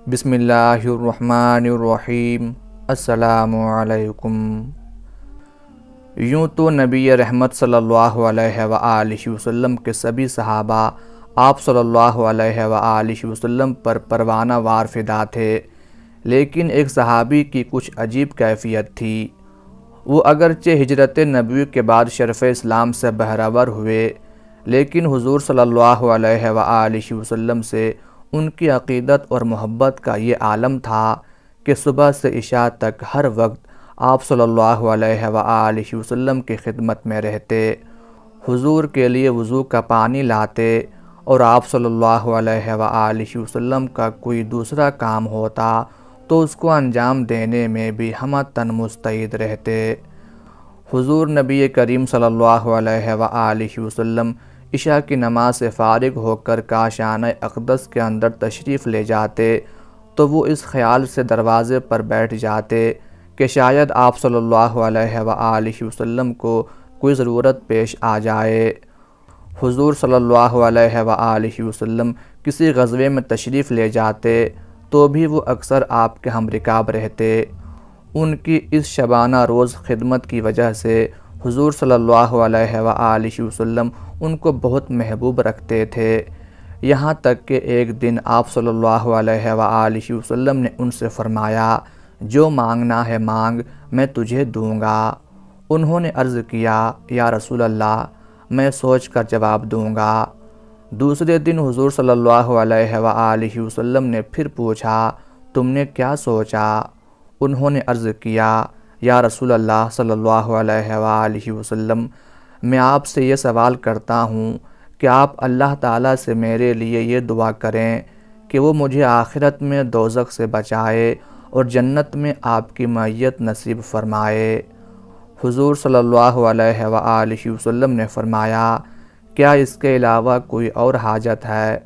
بسم اللہ الرحمن الرحیم۔ السلام علیکم۔ یوں تو نبی رحمت صلی اللہ علیہ وآلہ وسلم کے سبھی صحابہ آپ صلی اللہ علیہ وآلہ وسلم پر پروانہ وار فدا تھے، لیکن ایک صحابی کی کچھ عجیب کیفیت تھی۔ وہ اگرچہ ہجرت نبوی کے بعد شرف اسلام سے بہرور ہوئے، لیکن حضور صلی اللہ علیہ وآلہ وسلم سے ان کی عقیدت اور محبت کا یہ عالم تھا کہ صبح سے عشاء تک ہر وقت آپ صلی اللہ علیہ وآلہ وسلم کی خدمت میں رہتے، حضور کے لیے وضو کا پانی لاتے، اور آپ صلی اللہ علیہ وآلہ وسلم کا کوئی دوسرا کام ہوتا تو اس کو انجام دینے میں بھی ہمہ تن مستعد رہتے۔ حضور نبی کریم صلی اللہ علیہ وآلہ وسلم عشاء کی نماز سے فارغ ہو کر کاشانہ اقدس کے اندر تشریف لے جاتے تو وہ اس خیال سے دروازے پر بیٹھ جاتے کہ شاید آپ صلی اللہ علیہ وآلہ وسلم کو کوئی ضرورت پیش آ جائے۔ حضور صلی اللہ علیہ وآلہ وسلم کسی غزوے میں تشریف لے جاتے تو بھی وہ اکثر آپ کے ہم رکاب رہتے۔ ان کی اس شبانہ روز خدمت کی وجہ سے حضور صلی اللہ علیہ وآلہ وسلم ان کو بہت محبوب رکھتے تھے، یہاں تک کہ ایک دن آپ صلی اللہ علیہ وآلہ وسلم نے ان سے فرمایا، جو مانگنا ہے مانگ، میں تجھے دوں گا۔ انہوں نے عرض کیا، یا رسول اللہ، میں سوچ کر جواب دوں گا۔ دوسرے دن حضور صلی اللہ علیہ وآلہ وسلم نے پھر پوچھا، تم نے کیا سوچا؟ انہوں نے عرض کیا، یا رسول اللہ صلی اللہ علیہ وآلہ وسلم، میں آپ سے یہ سوال کرتا ہوں کہ آپ اللہ تعالیٰ سے میرے لیے یہ دعا کریں کہ وہ مجھے آخرت میں دوزخ سے بچائے اور جنت میں آپ کی معیت نصیب فرمائے۔ حضور صلی اللہ علیہ وآلہ وسلم نے فرمایا، کیا اس کے علاوہ کوئی اور حاجت ہے؟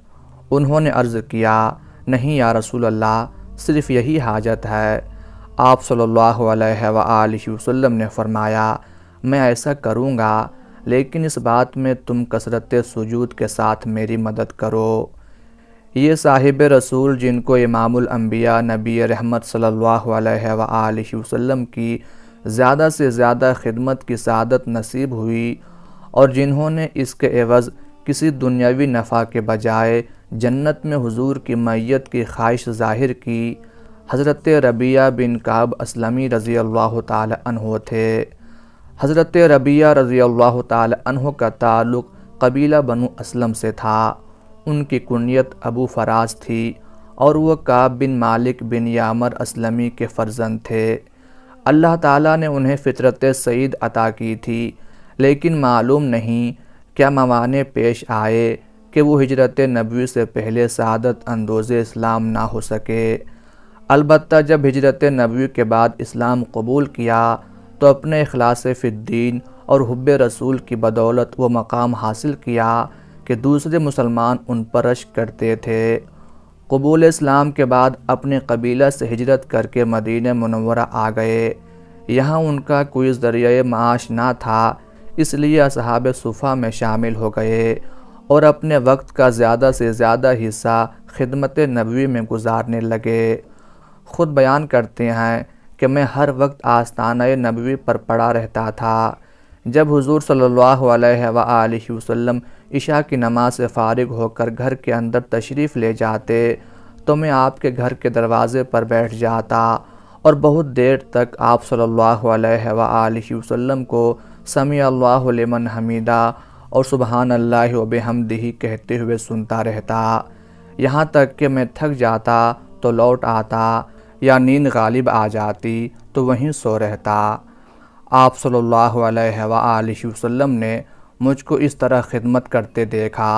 انہوں نے عرض کیا، نہیں یا رسول اللہ، صرف یہی حاجت ہے۔ آپ صلی اللہ علیہ وآلہ وسلم نے فرمایا، میں ایسا کروں گا، لیکن اس بات میں تم کثرت سجود کے ساتھ میری مدد کرو۔ یہ صاحب رسول جن کو امام الانبیاء نبی رحمت صلی اللہ علیہ وآلہ وسلم کی زیادہ سے زیادہ خدمت کی سعادت نصیب ہوئی، اور جنہوں نے اس کے عوض کسی دنیاوی نفع کے بجائے جنت میں حضور کی معیت کی خواہش ظاہر کی، حضرت ربیعہ بن کعب اسلمی رضی اللہ تعالی عنہ تھے۔ حضرت ربیعہ رضی اللہ تعالی عنہ کا تعلق قبیلہ بنو اسلم سے تھا۔ ان کی کنیت ابو فراز تھی اور وہ کعب بن مالک بن یامر اسلمی کے فرزند تھے۔ اللہ تعالیٰ نے انہیں فطرت سعید عطا کی تھی، لیکن معلوم نہیں کیا موانع پیش آئے کہ وہ ہجرت نبوی سے پہلے سعادت اندوز اسلام نہ ہو سکے۔ البتہ جب ہجرت نبوی کے بعد اسلام قبول کیا تو اپنے اخلاص فی الدین اور حب رسول کی بدولت وہ مقام حاصل کیا کہ دوسرے مسلمان ان پر رشک کرتے تھے۔ قبول اسلام کے بعد اپنے قبیلہ سے ہجرت کر کے مدینہ منورہ آ گئے۔ یہاں ان کا کوئی ذریعہ معاش نہ تھا، اس لیے اصحاب صفہ میں شامل ہو گئے اور اپنے وقت کا زیادہ سے زیادہ حصہ خدمت نبوی میں گزارنے لگے۔ خود بیان کرتے ہیں کہ میں ہر وقت آستانہ نبوی پر پڑا رہتا تھا۔ جب حضور صلی اللہ علیہ وآلہ وسلم عشاء کی نماز سے فارغ ہو کر گھر کے اندر تشریف لے جاتے تو میں آپ کے گھر کے دروازے پر بیٹھ جاتا اور بہت دیر تک آپ صلی اللہ علیہ وآلہ وسلم کو سمیع اللہ لمن حمیدہ اور سبحان اللہ و بحمدہ کہتے ہوئے سنتا رہتا، یہاں تک کہ میں تھک جاتا تو لوٹ آتا یا نیند غالب آ جاتی تو وہیں سو رہتا۔ آپ صلی اللہ علیہ وآلہ وسلم نے مجھ کو اس طرح خدمت کرتے دیکھا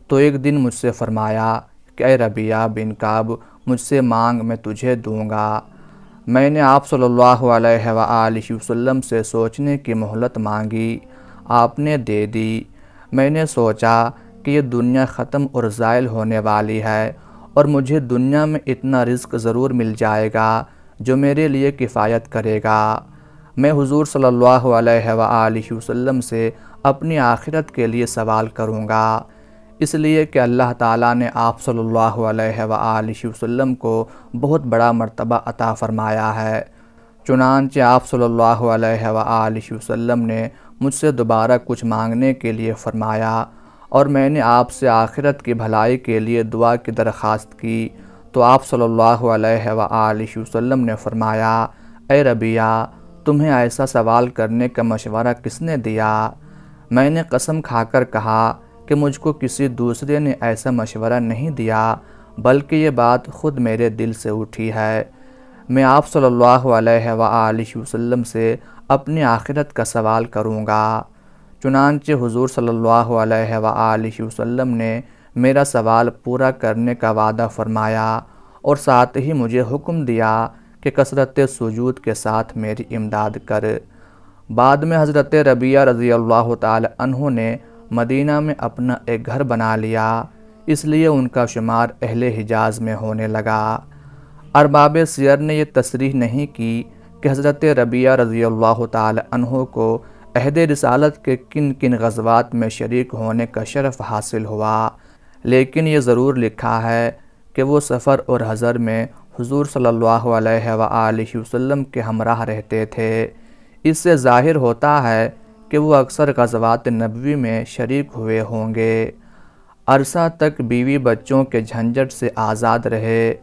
تو ایک دن مجھ سے فرمایا کہ اے ربیعہ بن کعب، مجھ سے مانگ، میں تجھے دوں گا۔ میں نے آپ صلی اللہ علیہ وآلہ وسلم سے سوچنے کی مہلت مانگی، آپ نے دے دی۔ میں نے سوچا کہ یہ دنیا ختم اور زائل ہونے والی ہے اور مجھے دنیا میں اتنا رزق ضرور مل جائے گا جو میرے لیے کفایت کرے گا۔ میں حضور صلی اللہ علیہ وآلہ وسلم سے اپنی آخرت کے لیے سوال کروں گا۔ اس لیے کہ اللہ تعالیٰ نے آپ صلی اللہ علیہ وآلہ وسلم کو بہت بڑا مرتبہ عطا فرمایا ہے۔ چنانچہ آپ صلی اللہ علیہ وآلہ وسلم نے مجھ سے دوبارہ کچھ مانگنے کے لیے فرمایا اور میں نے آپ سے آخرت کی بھلائی کے لیے دعا کی درخواست کی تو آپ صلی اللہ علیہ وآلہ وسلم نے فرمایا، اے ربیہ، تمہیں ایسا سوال کرنے کا مشورہ کس نے دیا؟ میں نے قسم کھا کر کہا کہ مجھ کو کسی دوسرے نے ایسا مشورہ نہیں دیا، بلکہ یہ بات خود میرے دل سے اٹھی ہے۔ میں آپ صلی اللہ علیہ وآلہ وسلم سے اپنی آخرت کا سوال کروں گا۔ چنانچہ حضور صلی اللہ علیہ وآلہ وسلم نے میرا سوال پورا کرنے کا وعدہ فرمایا اور ساتھ ہی مجھے حکم دیا کہ کثرت سجود کے ساتھ میری امداد کر۔ بعد میں حضرت ربیہ رضی اللہ تعالی عنہ نے مدینہ میں اپنا ایک گھر بنا لیا، اس لیے ان کا شمار اہل حجاز میں ہونے لگا۔ ارباب سیر نے یہ تصریح نہیں کی کہ حضرت ربیہ رضی اللہ تعالی عنہ کو عہد رسالت کے کن کن غزوات میں شریک ہونے کا شرف حاصل ہوا، لیکن یہ ضرور لکھا ہے کہ وہ سفر اور حضر میں حضور صلی اللہ علیہ وآلہ وسلم کے ہمراہ رہتے تھے۔ اس سے ظاہر ہوتا ہے کہ وہ اکثر غزوات نبوی میں شریک ہوئے ہوں گے۔ عرصہ تک بیوی بچوں کے جھنجھٹ سے آزاد رہے۔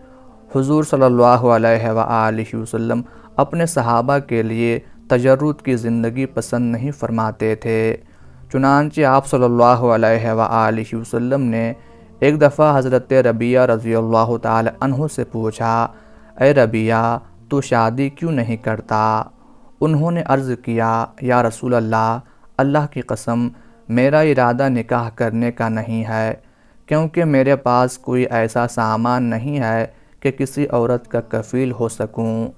حضور صلی اللہ علیہ وآلہ وسلم اپنے صحابہ کے لیے تجرد کی زندگی پسند نہیں فرماتے تھے۔ چنانچہ آپ صلی اللہ علیہ وآلہ وسلم نے ایک دفعہ حضرت ربیہ رضی اللہ تعالی عنہ سے پوچھا، اے ربیہ، تو شادی کیوں نہیں کرتا؟ انہوں نے عرض کیا، یا رسول اللہ، اللہ کی قسم، میرا ارادہ نکاح کرنے کا نہیں ہے، کیونکہ میرے پاس کوئی ایسا سامان نہیں ہے کہ کسی عورت کا کفیل ہو سکوں۔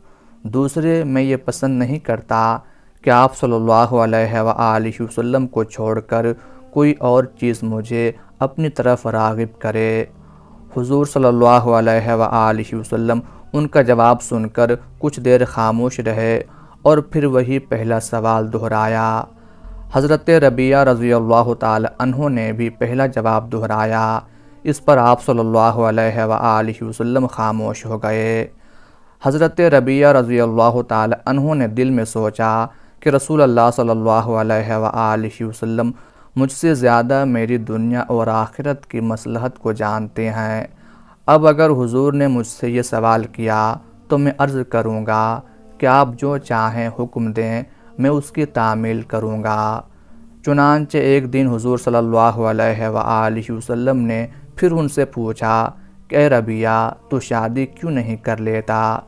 دوسرے، میں یہ پسند نہیں کرتا کہ آپ صلی اللہ علیہ وآلہ وسلم کو چھوڑ کر کوئی اور چیز مجھے اپنی طرف راغب کرے۔ حضور صلی اللہ علیہ وآلہ وسلم ان کا جواب سن کر کچھ دیر خاموش رہے اور پھر وہی پہلا سوال دہرایا۔ حضرت ربیہ رضی اللہ تعالی عنہ نے بھی پہلا جواب دہرایا۔ اس پر آپ صلی اللہ علیہ وآلہ وسلم خاموش ہو گئے۔ حضرت ربیہ رضی اللہ تعالی عنہ نے دل میں سوچا کہ رسول اللہ صلی اللہ علیہ وآلہ وسلم مجھ سے زیادہ میری دنیا اور آخرت کی مصلحت کو جانتے ہیں۔ اب اگر حضور نے مجھ سے یہ سوال کیا تو میں عرض کروں گا کہ آپ جو چاہیں حکم دیں، میں اس کی تعمیل کروں گا۔ چنانچہ ایک دن حضور صلی اللہ علیہ وآلہ وسلم نے پھر ان سے پوچھا کہ اے ربیہ، تو شادی کیوں نہیں کر لیتا؟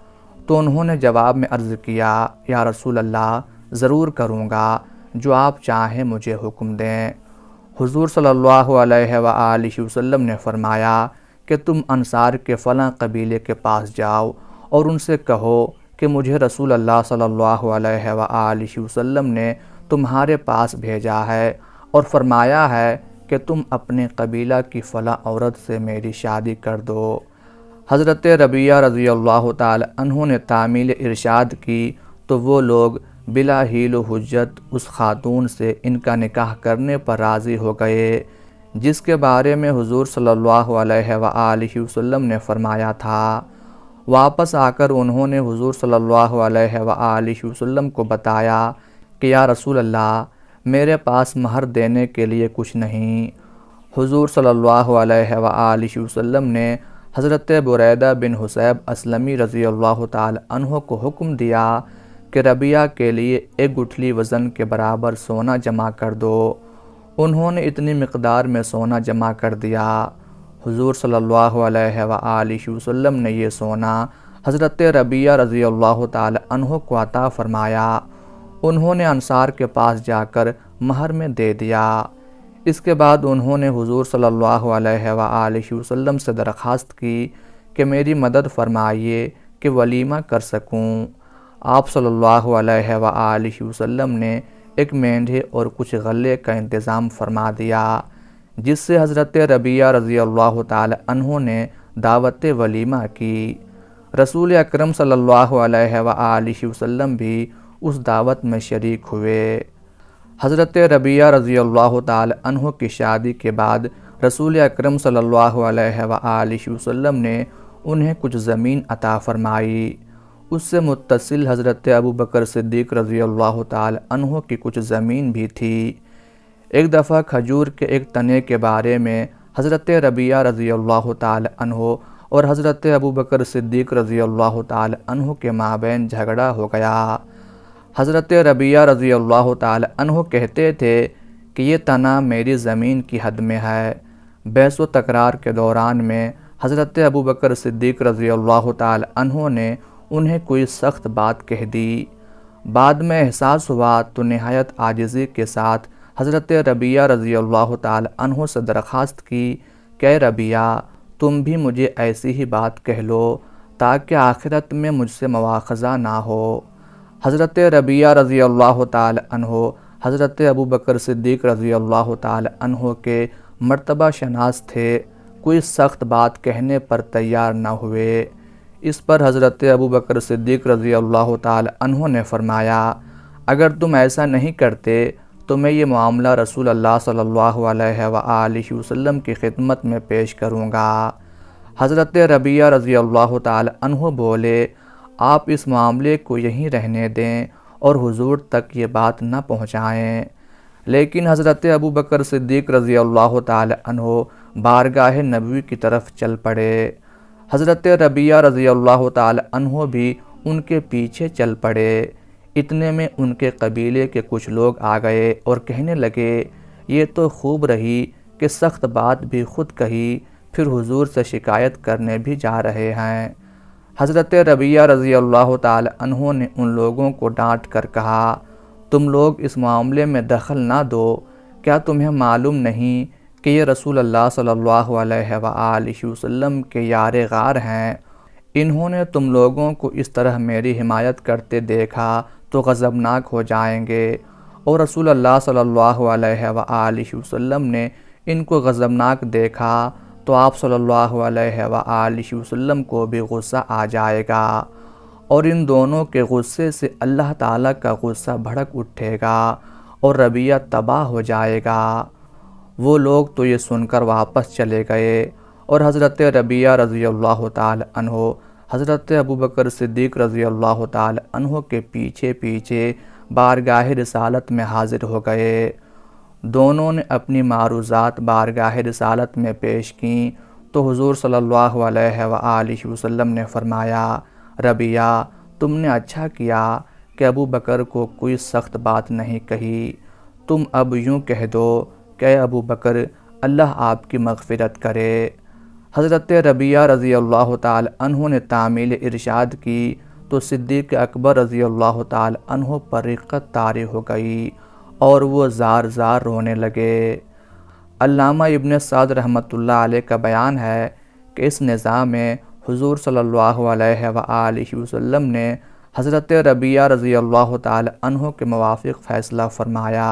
تو انہوں نے جواب میں عرض کیا، یا رسول اللہ، ضرور کروں گا، جو آپ چاہیں مجھے حکم دیں۔ حضور صلی اللہ علیہ وآلہ وسلم نے فرمایا کہ تم انصار کے فلاں قبیلے کے پاس جاؤ اور ان سے کہو کہ مجھے رسول اللہ صلی اللہ علیہ وآلہ وسلم نے تمہارے پاس بھیجا ہے اور فرمایا ہے کہ تم اپنے قبیلہ کی فلاں عورت سے میری شادی کر دو۔ حضرت ربیہ رضی اللہ تعالی عنہ نے تعمیل ارشاد کی تو وہ لوگ بلا حیل و حجت اس خاتون سے ان کا نکاح کرنے پر راضی ہو گئے، جس کے بارے میں حضور صلی اللہ علیہ وآلہ وسلم نے فرمایا تھا۔ واپس آ کر انہوں نے حضور صلی اللہ علیہ وآلہ وسلم کو بتایا کہ یا رسول اللہ، میرے پاس مہر دینے کے لیے کچھ نہیں۔ حضور صلی اللہ علیہ وآلہ وسلم نے حضرت بریدہ بن حصیب اسلمی رضی اللہ تعالی عنہ کو حکم دیا کہ ربیہ کے لیے ایک گٹھلی وزن کے برابر سونا جمع کر دو۔ انہوں نے اتنی مقدار میں سونا جمع کر دیا۔ حضور صلی اللہ علیہ وآلہ وسلم نے یہ سونا حضرت ربیہ رضی اللہ تعالی عنہ کو عطا فرمایا۔ انہوں نے انصار کے پاس جا کر مہر میں دے دیا۔ اس کے بعد انہوں نے حضور صلی اللہ علیہ وآلہ وسلم سے درخواست کی کہ میری مدد فرمائیے کہ ولیمہ کر سکوں۔ آپ صلی اللہ علیہ وآلہ وسلم نے ایک مینڈھے اور کچھ غلے کا انتظام فرما دیا، جس سے حضرت ربیہ رضی اللہ تعالی عنہ نے دعوت ولیمہ کی۔ رسول اکرم صلی اللہ علیہ وآلہ وسلم بھی اس دعوت میں شریک ہوئے۔ حضرت ربیہ رضی اللہ تعالی عنہ کی شادی کے بعد رسول اکرم صلی اللہ علیہ وآلہ وسلم نے انہیں کچھ زمین عطا فرمائی۔ اس سے متصل حضرت ابوبکر صدیق رضی اللہ تعالی عنہ کی کچھ زمین بھی تھی۔ ایک دفعہ کھجور کے ایک تنے کے بارے میں حضرت ربیعہ رضی اللہ تعالی عنہ اور حضرت ابوبکر صدیق رضی اللہ تعالی عنہ کے مابین جھگڑا ہو گیا۔ حضرت ربیعہ رضی اللہ تعالی عنہ کہتے تھے کہ یہ تنا میری زمین کی حد میں ہے۔ بحث و تکرار کے دوران میں حضرت ابوبکر صدیق رضی اللہ تعالی عنہ نے انہیں کوئی سخت بات کہہ دی۔ بعد میں احساس ہوا تو نہایت عاجزی کے ساتھ حضرت ربیعہ رضی اللہ تعالی عنہ سے درخواست کی کہ اے ربیعہ، تم بھی مجھے ایسی ہی بات کہہ لو تاکہ آخرت میں مجھ سے مواخذہ نہ ہو۔ حضرت ربیعہ رضی اللہ تعالی عنہ حضرت ابوبکر صدیق رضی اللہ تعالی عنہ کے مرتبہ شناس تھے، کوئی سخت بات کہنے پر تیار نہ ہوئے۔ اس پر حضرت ابوبکر صدیق رضی اللہ تعالی عنہ نے فرمایا، اگر تم ایسا نہیں کرتے تو میں یہ معاملہ رسول اللہ صلی اللہ علیہ وآلہ وسلم کی خدمت میں پیش کروں گا۔ حضرت ربیعہ رضی اللہ تعالی عنہ بولے، آپ اس معاملے کو یہیں رہنے دیں اور حضور تک یہ بات نہ پہنچائیں۔ لیکن حضرت ابوبکر صدیق رضی اللہ تعالی عنہ بارگاہ نبوی کی طرف چل پڑے۔ حضرت ربیعہ رضی اللہ تعالی عنہ بھی ان کے پیچھے چل پڑے۔ اتنے میں ان کے قبیلے کے کچھ لوگ آ گئے اور کہنے لگے، یہ تو خوب رہی کہ سخت بات بھی خود کہی، پھر حضور سے شکایت کرنے بھی جا رہے ہیں۔ حضرت ربیعہ رضی اللہ تعالی عنہ نے ان لوگوں کو ڈانٹ کر کہا، تم لوگ اس معاملے میں دخل نہ دو، کیا تمہیں معلوم نہیں کہ یہ رسول اللہ صلی اللہ علیہ وآلہ وسلم کے یار غار ہیں؟ انہوں نے تم لوگوں کو اس طرح میری حمایت کرتے دیکھا تو غضبناک ہو جائیں گے، اور رسول اللہ صلی اللہ علیہ وآلہ وسلم نے ان کو غضبناک دیکھا تو آپ صلی اللہ علیہ وآلہ وسلم کو بھی غصہ آ جائے گا، اور ان دونوں کے غصے سے اللہ تعالیٰ کا غصہ بھڑک اٹھے گا اور ربیعہ تباہ ہو جائے گا۔ وہ لوگ تو یہ سن کر واپس چلے گئے، اور حضرت ربیعہ رضی اللہ تعالی عنہ حضرت ابوبکر صدیق رضی اللہ تعالی عنہ کے پیچھے پیچھے بارگاہ رسالت میں حاضر ہو گئے۔ دونوں نے اپنی معروضات بارگاہ رسالت میں پیش کیں تو حضور صلی اللہ علیہ وآلہ وسلم نے فرمایا، ربیعہ، تم نے اچھا کیا کہ ابوبکر کو کوئی سخت بات نہیں کہی۔ تم اب یوں کہہ دو کہ اے ابوبکر، اللہ آپ کی مغفرت کرے۔ حضرت ربیعہ رضی اللہ تعالی عنہ نے تعمیل ارشاد کی تو صدیق اکبر رضی اللہ تعالی عنہ پر رقت طاری ہو گئی اور وہ زار زار رونے لگے۔ علامہ ابن سعد رحمۃ اللہ علیہ کا بیان ہے کہ اس نزاع میں حضور صلی اللہ علیہ وآلہ وسلم نے حضرت ربیعہ رضی اللہ تعالی عنہ کے موافق فیصلہ فرمایا۔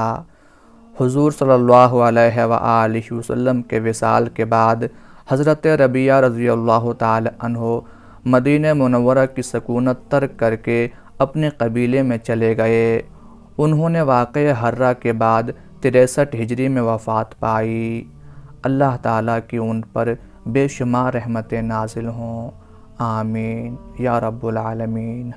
حضور صلی اللہ علیہ وآلہ وسلم کے وصال کے بعد حضرت ربیعہ رضی اللہ تعالی عنہ مدینہ منورہ کی سکونت ترک کر کے اپنے قبیلے میں چلے گئے۔ انہوں نے واقعہ حرہ کے بعد 63 ہجری میں وفات پائی۔ اللہ تعالیٰ کی ان پر بے شمار رحمتیں نازل ہوں، آمین یا رب العالمین۔